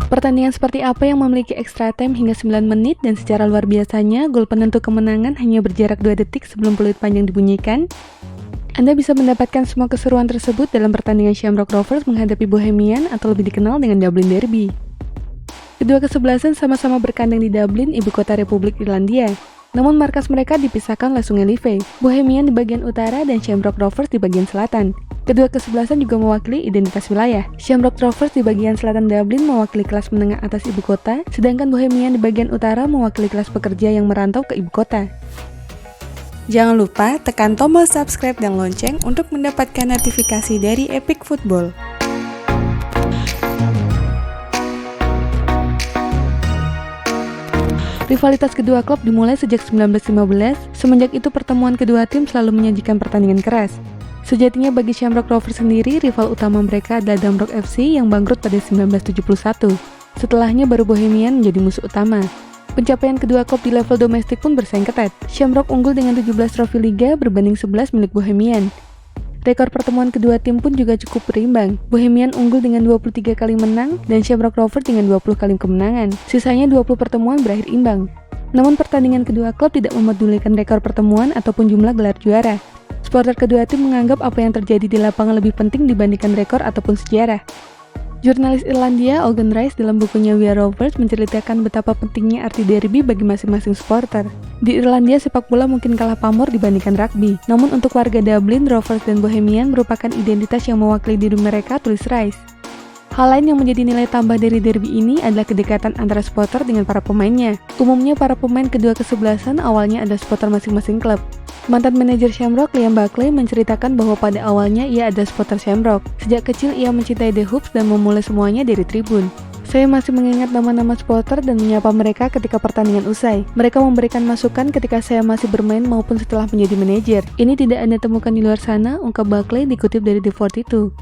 Pertandingan seperti apa yang memiliki extra time hingga 9 menit dan secara luar biasanya gol penentu kemenangan hanya berjarak 2 detik sebelum peluit panjang dibunyikan? Anda bisa mendapatkan semua keseruan tersebut dalam pertandingan Shamrock Rovers menghadapi Bohemian atau lebih dikenal dengan Dublin Derby. Kedua kesebelasan sama-sama berkandang di Dublin, ibu kota Republik Irlandia. Namun markas mereka dipisahkan oleh Sungai Liffey, Bohemian di bagian utara dan Shamrock Rovers di bagian selatan. Kedua kesebelasan juga mewakili identitas wilayah. Shamrock Rovers di bagian selatan Dublin mewakili kelas menengah atas ibu kota, sedangkan Bohemian di bagian utara mewakili kelas pekerja yang merantau ke ibu kota. Jangan lupa tekan tombol subscribe dan lonceng untuk mendapatkan notifikasi dari Epic Football. Rivalitas kedua klub dimulai sejak 1915, semenjak itu pertemuan kedua tim selalu menyajikan pertandingan keras. Sejatinya bagi Shamrock Rovers sendiri, rival utama mereka adalah Damrock FC yang bangkrut pada 1971. Setelahnya baru Bohemian menjadi musuh utama. Pencapaian kedua klub di level domestik pun bersaing ketat. Shamrock unggul dengan 17 trofi liga berbanding 11 milik Bohemian. Rekor pertemuan kedua tim pun juga cukup berimbang. Bohemian unggul dengan 23 kali menang dan Shamrock Rovers dengan 20 kali kemenangan. Sisanya 20 pertemuan berakhir imbang. Namun pertandingan kedua klub tidak memedulikan rekor pertemuan ataupun jumlah gelar juara. Supporter kedua tim menganggap apa yang terjadi di lapangan lebih penting dibandingkan rekor ataupun sejarah. Jurnalis Irlandia Owen Rice dalam bukunya We Are Rovers menceritakan betapa pentingnya arti derby bagi masing-masing supporter. Di Irlandia sepak bola mungkin kalah pamor dibandingkan rugby, namun untuk warga Dublin, Rovers dan Bohemian merupakan identitas yang mewakili diri mereka, tulis Rice. Hal lain yang menjadi nilai tambah dari derby ini adalah kedekatan antara supporter dengan para pemainnya. Umumnya para pemain kedua kesebelasan awalnya adalah supporter masing-masing klub. Mantan manajer Shamrock, Liam Buckley, menceritakan bahwa pada awalnya ia adalah supporter Shamrock. Sejak kecil ia mencintai The Hoops dan memulai semuanya dari tribun. Saya masih mengingat nama-nama supporter dan menyapa mereka ketika pertandingan usai. Mereka memberikan masukan ketika saya masih bermain maupun setelah menjadi manajer. Ini tidak Anda temukan di luar sana, ungkap Buckley dikutip dari The 42.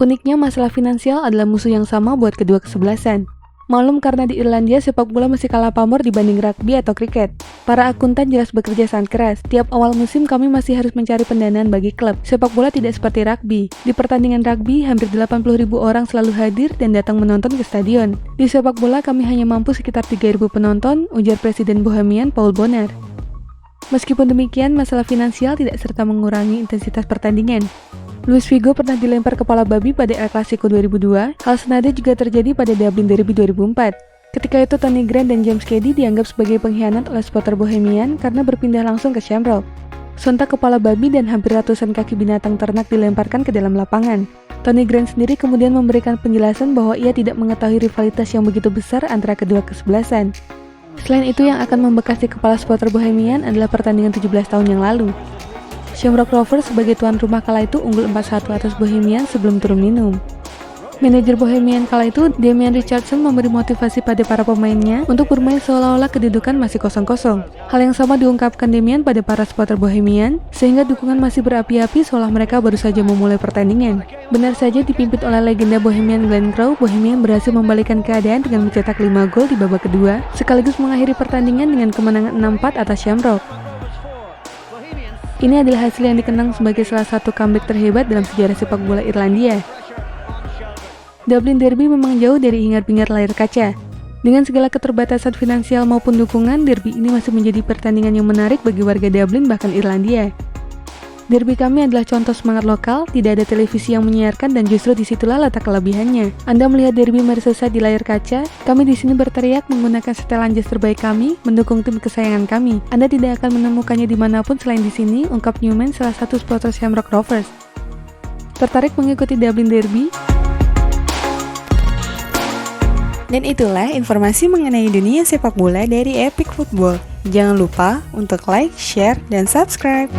Uniknya masalah finansial adalah musuh yang sama buat kedua kesebelasan. Malum karena di Irlandia sepak bola masih kalah pamor dibanding rugby atau kriket. Para akuntan jelas bekerja sangat keras. Tiap awal musim kami masih harus mencari pendanaan bagi klub. Sepak bola tidak seperti rugby. Di pertandingan rugby, hampir 80.000 orang selalu hadir dan datang menonton ke stadion. Di sepak bola kami hanya mampu sekitar 3.000 penonton, ujar Presiden Bohemian Paul Bonner. Meskipun demikian, masalah finansial tidak serta mengurangi intensitas pertandingan. Luis Figo pernah dilempar kepala babi pada El Clasico 2002, hal senada juga terjadi pada Dublin Derby 2004. Ketika itu Tony Grant dan James Cady dianggap sebagai pengkhianat oleh supporter Bohemian karena berpindah langsung ke Shamrock. Sontak kepala babi dan hampir ratusan kaki binatang ternak dilemparkan ke dalam lapangan. Tony Grant sendiri kemudian memberikan penjelasan bahwa ia tidak mengetahui rivalitas yang begitu besar antara kedua kesebelasan. Selain itu yang akan membekas di kepala supporter Bohemian adalah pertandingan 17 tahun yang lalu. Shamrock Rovers sebagai tuan rumah kala itu unggul 4-1 atas Bohemian sebelum turun minum. Manajer Bohemian kala itu, Damian Richardson, memberi motivasi pada para pemainnya untuk bermain seolah-olah kedudukan masih kosong-kosong. Hal yang sama diungkapkan Damian pada para supporter Bohemian, sehingga dukungan masih berapi-api seolah mereka baru saja memulai pertandingan. Benar saja dipimpin oleh legenda Bohemian Glenn Crowe, Bohemian berhasil membalikkan keadaan dengan mencetak 5 gol di babak kedua, sekaligus mengakhiri pertandingan dengan kemenangan 6-4 atas Shamrock. Ini adalah hasil yang dikenang sebagai salah satu comeback terhebat dalam sejarah sepak bola Irlandia. Dublin Derby memang jauh dari hingar-bingar layar kaca. Dengan segala keterbatasan finansial maupun dukungan, derby ini masih menjadi pertandingan yang menarik bagi warga Dublin bahkan Irlandia. Derby kami adalah contoh semangat lokal, tidak ada televisi yang menyiarkan dan justru disitulah letak kelebihannya. Anda melihat derby Merseyside di layar kaca, kami di sini berteriak menggunakan setelan jas terbaik kami, mendukung tim kesayangan kami. Anda tidak akan menemukannya dimanapun selain di sini, ungkap Newman, salah satu supporter Shamrock Rovers. Tertarik mengikuti Dublin Derby? Dan itulah informasi mengenai dunia sepak bola dari Epic Football. Jangan lupa untuk like, share, dan subscribe.